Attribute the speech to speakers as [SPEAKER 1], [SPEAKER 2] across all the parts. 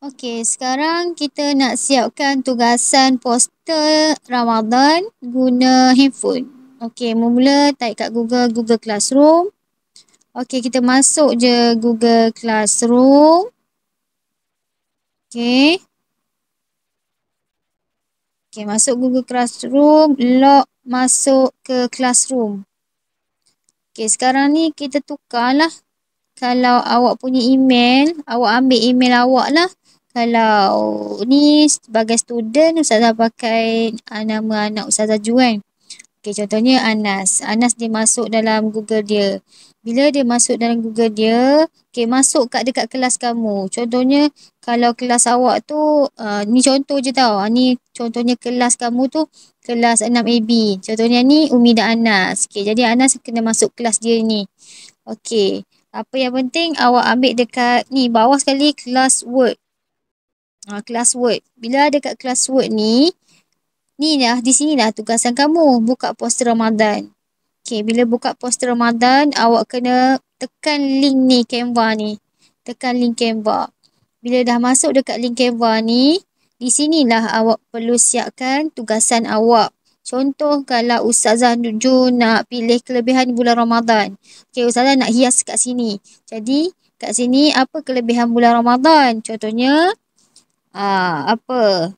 [SPEAKER 1] Okey, sekarang kita nak siapkan tugasan poster Ramadan guna handphone. Okey, mula type kat Google Classroom. Okey, kita masuk je Google Classroom. Okey. Okey, masuk Google Classroom, log masuk ke Classroom. Okey, sekarang ni kita tukarlah. Kalau awak punya email, awak ambil email awak lah. Kalau ni sebagai student, Ustazah pakai nama anak Ustazah Ju kan. Okey, contohnya Anas. Anas dia masuk dalam Google dia. Bila dia masuk dalam Google dia, okey, masuk kat dekat kelas kamu. Contohnya, kalau kelas awak tu, ni contoh je tau. Ni contohnya kelas kamu tu, kelas 6AB. Contohnya ni Umi dan Anas. Okey, jadi Anas kena masuk kelas dia ni. Okey, apa yang penting awak ambil dekat ni bawah sekali kelas Word. Kelas Word. Bila ada kat kelas Word ni dah di sini dah tugasan kamu buka poster Ramadan. Okey, bila buka poster Ramadan, awak kena tekan link ni Canva ni. Tekan link Canva. Bila dah masuk dekat link Canva ni, di sinilah awak perlu siapkan tugasan awak. Contoh kalau Ustazah Ju nak pilih kelebihan bulan Ramadan. Okey, Ustazah nak hias kat sini. Jadi, kat sini apa kelebihan bulan Ramadan? Contohnya, apa?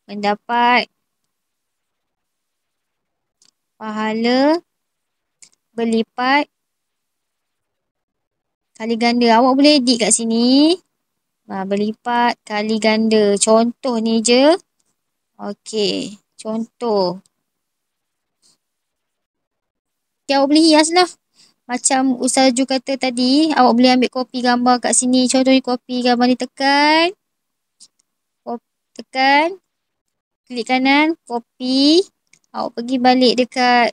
[SPEAKER 1] Mendapat pahala berlipat kali ganda. Awak boleh edit kat sini. Berlipat kali ganda. Contoh ni je. Okey, contoh. Okay, awak boleh hias lah. Macam Ustazah Ju kata tadi, awak boleh ambil kopi gambar kat sini. Contohnya kopi gambar ni tekan. Tekan. Klik kanan, copy. Awak pergi balik dekat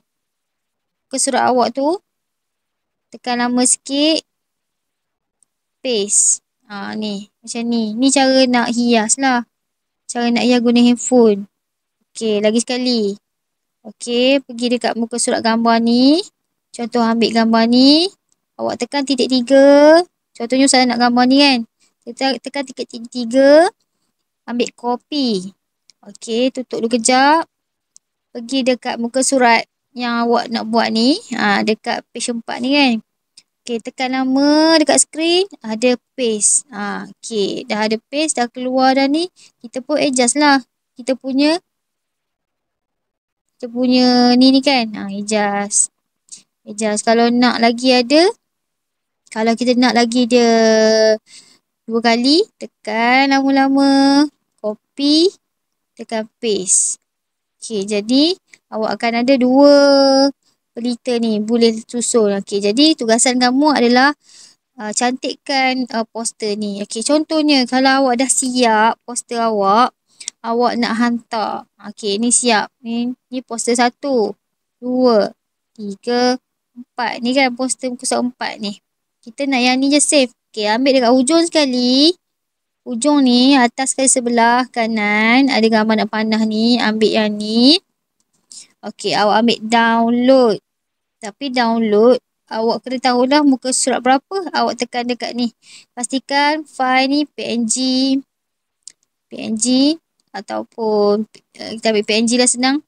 [SPEAKER 1] ke surat awak tu. Tekan lama sikit. Paste. Ni. Macam ni. Ni cara nak hias lah. Cara nak hias guna handphone. Okey, lagi sekali. Okey, pergi dekat muka surat gambar ni. Contoh ambil gambar ni. Awak tekan titik 3. Contohnya saya nak gambar ni kan. Tekan titik 3. Ambil copy. Okey, tutup dulu kejap. Pergi dekat muka surat yang awak nak buat ni. Dekat page 4 ni kan. Okey, tekan lama dekat skrin. Ada paste. Okey, dah ada paste. Dah keluar dah ni. Kita pun adjust lah. Kita punya ni kan. Adjust. Kalau nak lagi ada. Kalau kita nak lagi dia 2 kali. Tekan lama-lama. Copy. Tekan paste. Okey, jadi awak akan ada 2 pelita ni. Boleh susun. Okey, jadi tugasan kamu adalah cantikkan poster ni. Okey, contohnya kalau awak dah siap poster awak. Awak nak hantar. Okey, ni siap. Ni poster 1, 2, 3, 4. Ni kan poster muka surat 4 ni. Kita nak yang ni je save. Okey, ambil dekat hujung sekali. Hujung ni atas sekali sebelah kanan. Ada gambar nak panah ni. Ambil yang ni. Okey, awak ambil download. Tapi download. Awak kena tahulah muka surat berapa. Awak tekan dekat ni. Pastikan file ni PNG ataupun kita ambil PNG lah senang.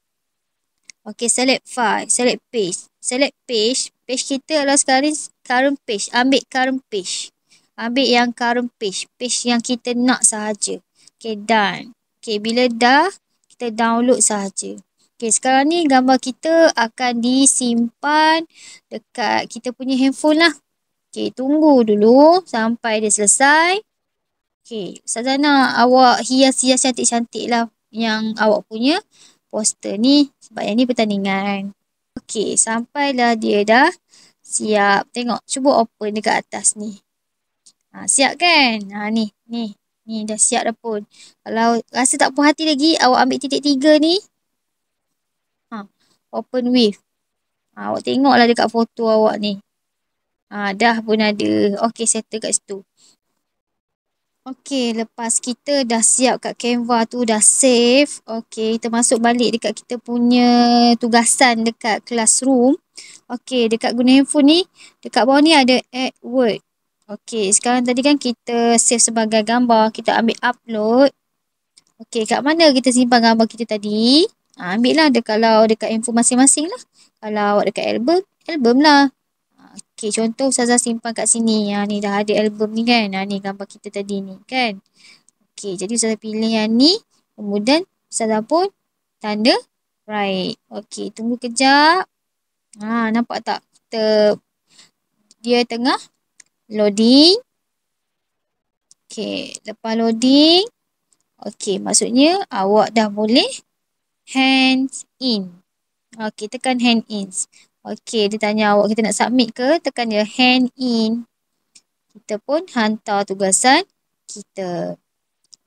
[SPEAKER 1] Okey, select file, select page. Select page. Page kita adalah sekarang current page. Ambil current page. Ambil yang current page. Page yang kita nak sahaja. Okey, done. Okey, bila dah, kita download sahaja. Okey, sekarang ni gambar kita akan disimpan dekat kita punya handphone lah. Okey, tunggu dulu sampai dia selesai. Okey, Ustazah nak awak hias-hias cantik-cantik lah yang awak punya poster ni. Sebab yang ni pertandingan. Okey, sampailah dia dah siap. Tengok, cuba open dekat atas ni. Siap kan? Ni dah siap dah pun. Kalau rasa tak puas hati lagi, awak ambil titik 3 ni. Open with. Awak tengoklah dekat foto awak ni. Dah pun ada. Okey, settle kat situ. Okey, lepas kita dah siap kat Canva tu, dah save. Okey, kita masuk balik dekat kita punya tugasan dekat classroom. Okey, dekat guna handphone ni, dekat bawah ni ada add word. Okey, sekarang tadi kan kita save sebagai gambar, kita ambil upload. Okey, kat mana kita simpan gambar kita tadi? Ambil lah kalau dekat handphone masing-masing lah. Kalau awak dekat album, album lah. Okey, contoh Ustazah simpan kat sini. Ni dah ada album ni kan. Ni gambar kita tadi ni kan. Okey, jadi Ustazah pilih yang ni. Kemudian Ustazah pun tanda right. Okey, tunggu kejap. Nampak tak? Dia tengah loading. Okey, lepas loading. Okey, maksudnya awak dah boleh hands in. Okey, tekan hand in. Okey, dia tanya awak kita nak submit ke? Tekan je hand in. Kita pun hantar tugasan kita.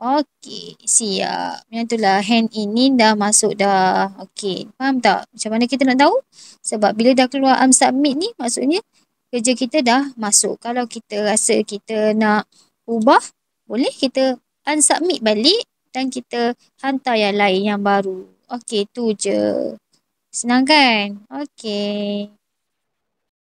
[SPEAKER 1] Okey, siap. Yang itulah hand in ni dah masuk dah. Okey, faham tak? Macam mana kita nak tahu? Sebab bila dah keluar submit ni, maksudnya kerja kita dah masuk. Kalau kita rasa kita nak ubah, boleh kita unsubmit balik dan kita hantar yang lain yang baru. Okey, tu je. Senang kan? Okey.